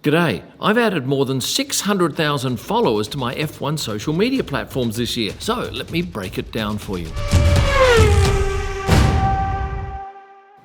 G'day, I've added more than 600,000 followers to my F1 social media platforms this year, so let me break it down for you.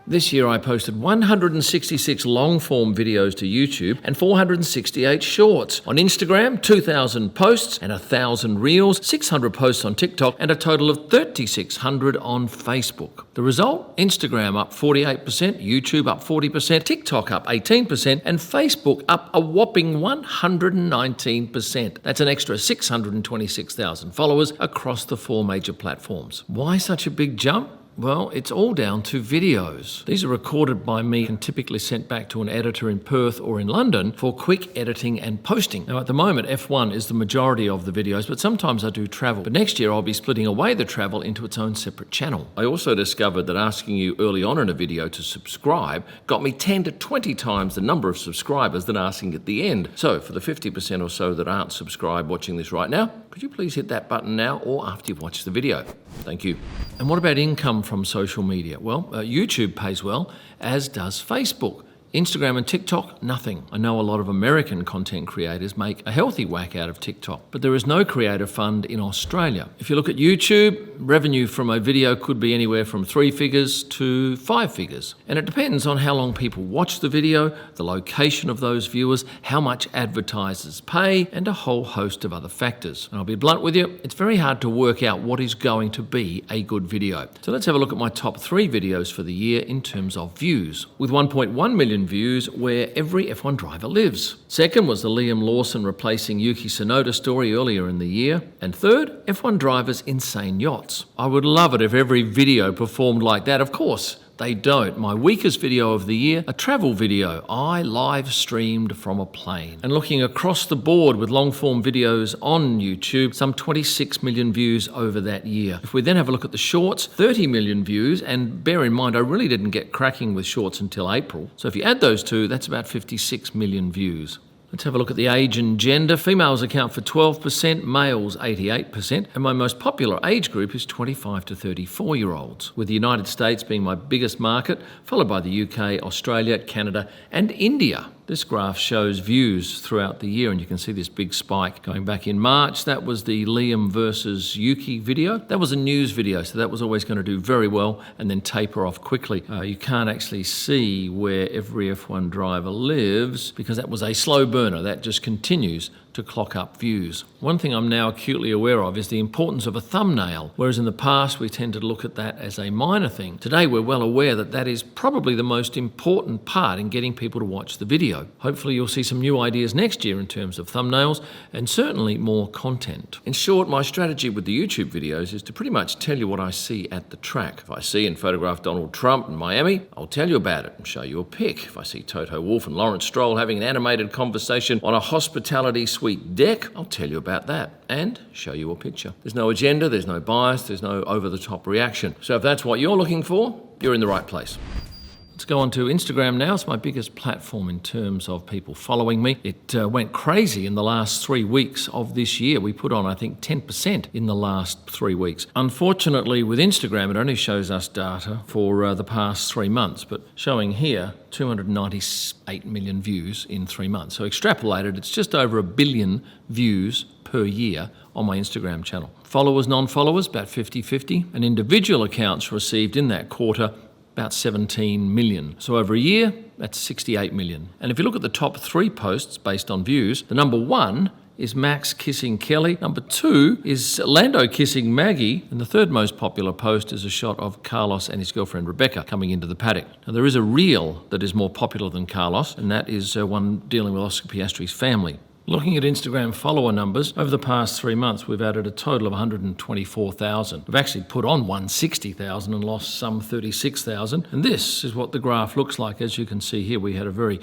This year I posted 166 long-form videos to YouTube and 468 shorts. On Instagram, 2,000 posts and 1,000 reels, 600 posts on TikTok and a total of 3,600 on Facebook. The result? Instagram up 48%, YouTube up 40%, TikTok up 18% and Facebook up a whopping 119%. That's an extra 626,000 followers across the 4 major platforms. Why such a big jump? Well, it's all down to videos. These are recorded by me and typically sent back to an editor in Perth or in London for quick editing and posting. Now, at the moment, F1 is the majority of the videos, but sometimes I do travel. But next year, I'll be splitting away the travel into its own separate channel. I also discovered that asking you early on in a video to subscribe got me 10 to 20 times the number of subscribers than asking at the end. So, for the 50% or so that aren't subscribed watching this right now, could you please hit that button now or after you've watched the video? Thank you. And what about income from social media? Well, YouTube pays well, as does Facebook. Instagram and TikTok, nothing. I know a lot of American content creators make a healthy whack out of TikTok, but there is no creator fund in Australia. If you look at YouTube, revenue from a video could be anywhere from 3 figures to 5 figures. And it depends on how long people watch the video, the location of those viewers, how much advertisers pay, and a whole host of other factors. And I'll be blunt with you, it's very hard to work out what is going to be a good video. So let's have a look at my top 3 videos for the year in terms of views. With 1.1 million views, where every F1 driver lives. Second was the Liam Lawson replacing Yuki Tsunoda story earlier in the year. And third, F1 drivers' insane yachts. I would love it if every video performed like that. Of course, they don't. My weakest video of the year, a travel video. I live streamed from a plane. And looking across the board with long-form videos on YouTube, some 26 million views over that year. If we then have a look at the shorts, 30 million views, and bear in mind, I really didn't get cracking with shorts until April. So if you add those two, that's about 56 million views. Let's have a look at the age and gender. Females account for 12%, males 88%, and my most popular age group is 25 to 34-year-olds, with the United States being my biggest market, followed by the UK, Australia, Canada, and India. This graph shows views throughout the year, and you can see this big spike going back in March. That was the Liam versus Yuki video. That was a news video, so that was always going to do very well and then taper off quickly. You can't actually see where every F1 driver lives because that was a slow burner. That just continues to clock up views. One thing I'm now acutely aware of is the importance of a thumbnail, whereas in the past we tend to look at that as a minor thing. Today we're well aware that that is probably the most important part in getting people to watch the video. Hopefully you'll see some new ideas next year in terms of thumbnails and certainly more content. In short, my strategy with the YouTube videos is to pretty much tell you what I see at the track. If I see and photograph Donald Trump in Miami, I'll tell you about it and show you a pic. If I see Toto Wolff and Lawrence Stroll having an animated conversation on a hospitality suite deck, I'll tell you about that and show you a picture. There's no agenda, there's no bias, there's no over-the-top reaction. So if that's what you're looking for, you're in the right place. Let's go on to Instagram now. It's my biggest platform in terms of people following me. It went crazy in the last 3 weeks of this year. We put on, I think, 10% in the last 3 weeks. Unfortunately, with Instagram, it only shows us data for the past 3 months, but showing here, 298 million views in 3 months. So extrapolated, it's just over 1 billion views per year on my Instagram channel. Followers, non-followers, about 50-50. And individual accounts received in that quarter, about 17 million. So over a year, that's 68 million. And if you look at the top 3 posts based on views, the number 1 is Max kissing Kelly. Number 2 is Lando kissing Maggie. And the third most popular post is a shot of Carlos and his girlfriend Rebecca coming into the paddock. Now there is a reel that is more popular than Carlos, and that is one dealing with Oscar Piastri's family. Looking at Instagram follower numbers, over the past 3 months, we've added a total of 124,000. We've actually put on 160,000 and lost some 36,000. And this is what the graph looks like. As you can see here, we had a very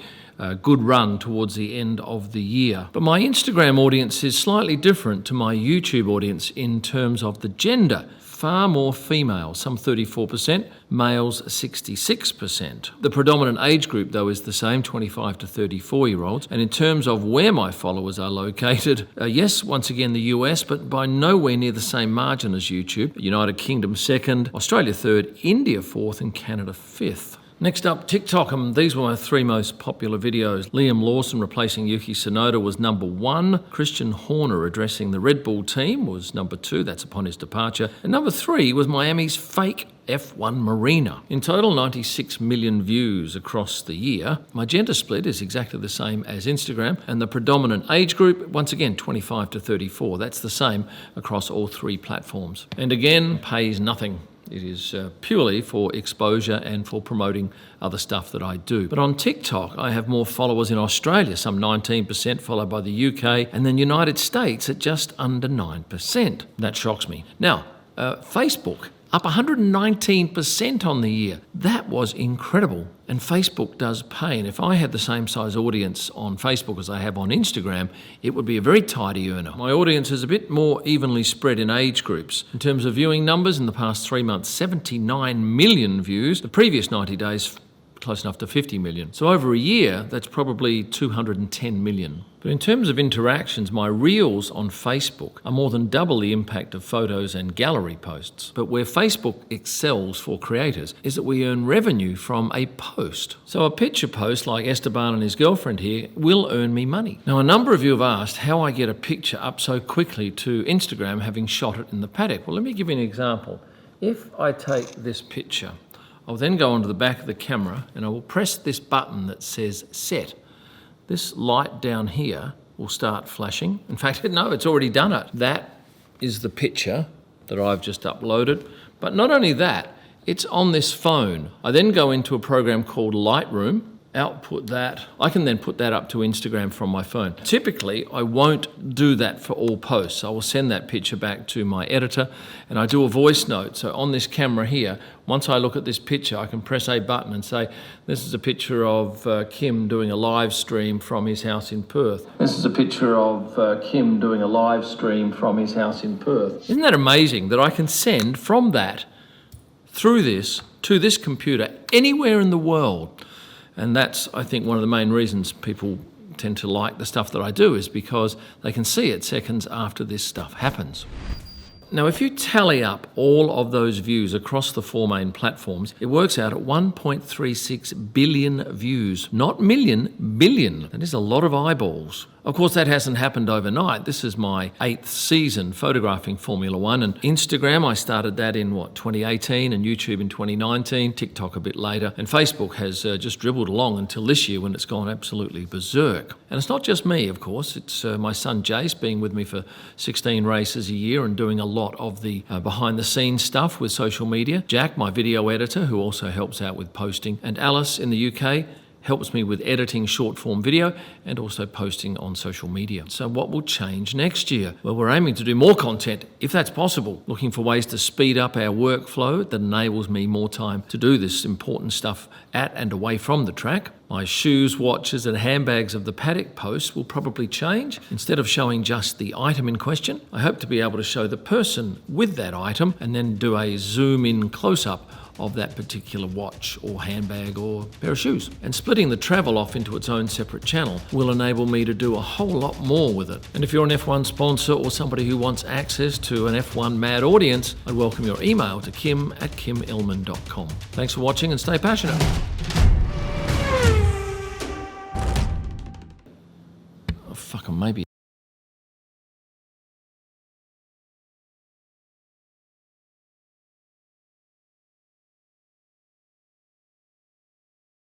good run towards the end of the year. But my Instagram audience is slightly different to my YouTube audience in terms of the gender. Far more female, some 34%, males 66%. The predominant age group, though, is the same, 25 to 34-year-olds. And in terms of where my followers are located, yes, once again the US, but by nowhere near the same margin as YouTube. United Kingdom second, Australia third, India fourth, and Canada fifth. Next up, TikTok, and these were my three most popular videos. Liam Lawson replacing Yuki Tsunoda was number 1. Christian Horner addressing the Red Bull team was number 2, that's upon his departure. And number 3 was Miami's fake F1 marina. In total, 96 million views across the year. My gender split is exactly the same as Instagram, and the predominant age group, once again, 25 to 34. That's the same across all 3 platforms. And again, pays nothing. It is purely for exposure and for promoting other stuff that I do. But on TikTok, I have more followers in Australia, some 19%, followed by the UK, and then United States at just under 9%. That shocks me. Now, Facebook, up 119% on the year. That was incredible. And Facebook does pay. And if I had the same size audience on Facebook as I have on Instagram, it would be a very tidy earner. My audience is a bit more evenly spread in age groups. In terms of viewing numbers, in the past 3 months, 79 million views. The previous 90 days, close enough to 50 million. So over a year, that's probably 210 million. But in terms of interactions, my reels on Facebook are more than double the impact of photos and gallery posts. But where Facebook excels for creators is that we earn revenue from a post. So a picture post like Esteban and his girlfriend here will earn me money. Now, a number of you have asked how I get a picture up so quickly to Instagram having shot it in the paddock. Well, let me give you an example. If I take this picture, I'll then go onto the back of the camera and I will press this button that says set. This light down here will start flashing. In fact, no, it's already done it. That is the picture that I've just uploaded. But not only that, it's on this phone. I then go into a program called Lightroom, output that. I can then put that up to Instagram from my phone. Typically, I won't do that for all posts. I will send that picture back to my editor and I do a voice note. So on this camera here, once I look at this picture, I can press a button and say, this is a picture of Kim doing a live stream from his house in Perth. This is a picture of Kim doing a live stream from his house in Perth. Isn't that amazing that I can send from that through this to this computer anywhere in the world? And that's, I think, one of the main reasons people tend to like the stuff that I do is because they can see it seconds after this stuff happens. Now, if you tally up all of those views across the 4 main platforms, it works out at 1.36 billion views. Not million, billion. That is a lot of eyeballs. Of course, that hasn't happened overnight. This is my 8th season photographing Formula One, and Instagram, I started that in 2018, and YouTube in 2019, TikTok a bit later, and Facebook has just dribbled along until this year when it's gone absolutely berserk. And it's not just me, of course. It's my son Jace being with me for 16 races a year and doing a lot of the behind-the-scenes stuff with social media. Jack, my video editor, who also helps out with posting, and Alice in the UK, helps me with editing short-form video and also posting on social media. So what will change next year? Well, we're aiming to do more content, if that's possible, looking for ways to speed up our workflow that enables me more time to do this important stuff at and away from the track. My shoes, watches and handbags of the paddock posts will probably change. Instead of showing just the item in question, I hope to be able to show the person with that item and then do a zoom-in close-up of that particular watch or handbag or pair of shoes. And splitting the travel off into its own separate channel will enable me to do a whole lot more with it. And if you're an F1 sponsor or somebody who wants access to an F1 mad audience, I'd welcome your email to kim@kimillman.com. Thanks for watching and stay passionate. Oh, fuck 'em, maybe.